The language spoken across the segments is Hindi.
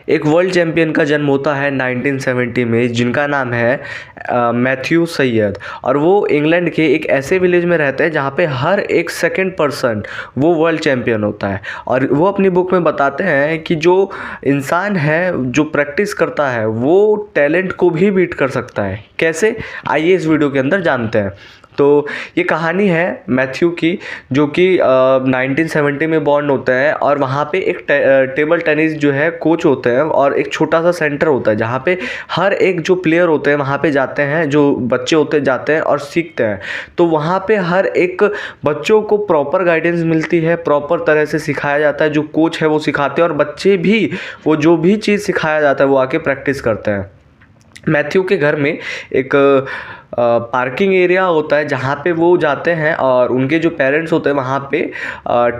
एक वर्ल्ड चैंपियन का जन्म होता है 1970 में, जिनका नाम है मैथ्यू सैयद। और वो इंग्लैंड के एक ऐसे विलेज में रहते हैं जहाँ पे हर एक सेकंड पर्सन वो वर्ल्ड चैंपियन होता है। और वो अपनी बुक में बताते हैं कि जो इंसान है जो प्रैक्टिस करता है वो टैलेंट को भी बीट कर सकता है। कैसे, आइए इस वीडियो के अंदर जानते हैं। तो ये कहानी है मैथ्यू की, जो कि 1970 में बॉर्न होता है। और वहाँ पे एक टेबल टेनिस जो है कोच होते हैं और एक छोटा सा सेंटर होता है जहाँ पे हर एक जो प्लेयर होते हैं वहाँ पे जाते हैं, जो बच्चे होते जाते हैं और सीखते हैं। तो वहाँ पे हर एक बच्चों को प्रॉपर गाइडेंस मिलती है, प्रॉपर तरह से सिखाया जाता है। जो कोच है वो सिखाते हैं और बच्चे भी वो जो भी चीज़ सिखाया जाता है वो आके प्रैक्टिस करते हैं। मैथ्यू के घर में एक पार्किंग एरिया होता है जहाँ पे वो जाते हैं और उनके जो पेरेंट्स होते हैं वहाँ पे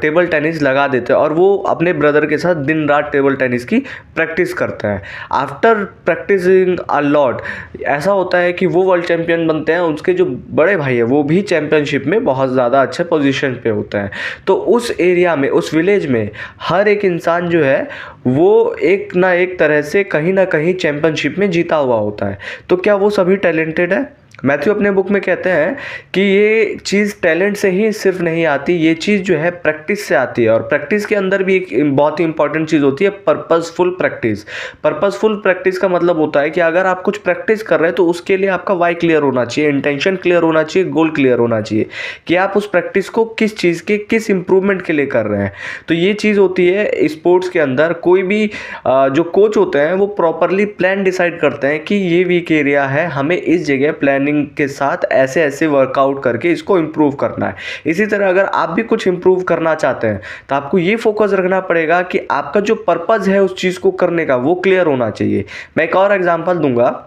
टेबल टेनिस लगा देते हैं और वो अपने ब्रदर के साथ दिन रात टेबल टेनिस की प्रैक्टिस करते हैं। आफ्टर प्रैक्टिसिंग अ लॉट ऐसा होता है कि वो वर्ल्ड चैम्पियन बनते हैं। उसके जो बड़े भाई है वो भी चैम्पियनशिप में बहुत ज़्यादा अच्छे पोजीशन पे होते हैं। तो उस एरिया में, उस विलेज में हर एक इंसान जो है वो एक ना एक तरह से कहीं ना कहीं चैम्पियनशिप में जीता हुआ होता है। तो क्या वो सभी टैलेंटेड है? मैथ्यू अपने बुक में कहते हैं कि ये चीज़ टैलेंट से ही सिर्फ नहीं आती, ये चीज़ जो है प्रैक्टिस से आती है। और प्रैक्टिस के अंदर भी एक बहुत ही इंपॉर्टेंट चीज़ होती है, पर्पसफुल प्रैक्टिस। पर्पसफुल प्रैक्टिस का मतलब होता है कि अगर आप कुछ प्रैक्टिस कर रहे हैं तो उसके लिए आपका वाई क्लियर होना चाहिए, इंटेंशन क्लियर होना चाहिए, गोल क्लियर होना चाहिए कि आप उस प्रैक्टिस को किस चीज़ के, किस इंप्रूवमेंट के लिए कर रहे हैं। तो ये चीज़ होती है स्पोर्ट्स के अंदर। कोई भी जो कोच होते हैं वो प्रॉपरली प्लान डिसाइड करते हैं कि ये वीक एरिया है, हमें इस जगह प्लानिंग के साथ ऐसे ऐसे वर्कआउट करके इसको इम्प्रूव करना है। इसी तरह अगर आप भी कुछ इम्प्रूव करना चाहते हैं तो आपको ये फोकस रखना पड़ेगा कि आपका जो पर्पस है उस चीज़ को करने का वो क्लियर होना चाहिए। मैं एक और एग्जांपल दूंगा।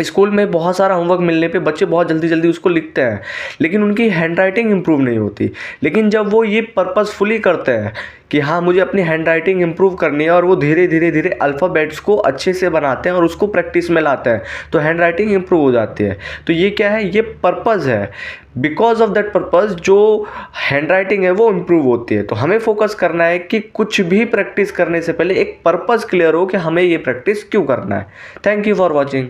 स्कूल में बहुत सारा होमवर्क मिलने पे बच्चे बहुत जल्दी जल्दी उसको लिखते हैं लेकिन उनकी हैंड राइटिंग इंप्रूव नहीं होती। लेकिन जब वो ये पर्पसफुली करते हैं कि हाँ मुझे अपनी हैंड राइटिंग इंप्रूव करनी है और वो धीरे धीरे धीरे अल्फ़ाबेट्स को अच्छे से बनाते हैं और उसको प्रैक्टिस में लाते हैं तो हैंड राइटिंग इंप्रूव हो जाती है। तो ये क्या है, ये पर्पज़ है। बिकॉज ऑफ दैट पर्पज़ जो हैंड राइटिंग है वो इम्प्रूव होती है। तो हमें फोकस करना है कि कुछ भी प्रैक्टिस करने से पहले एक पर्पज़ क्लियर हो कि हमें ये प्रैक्टिस क्यों करना है। Thank you for watching.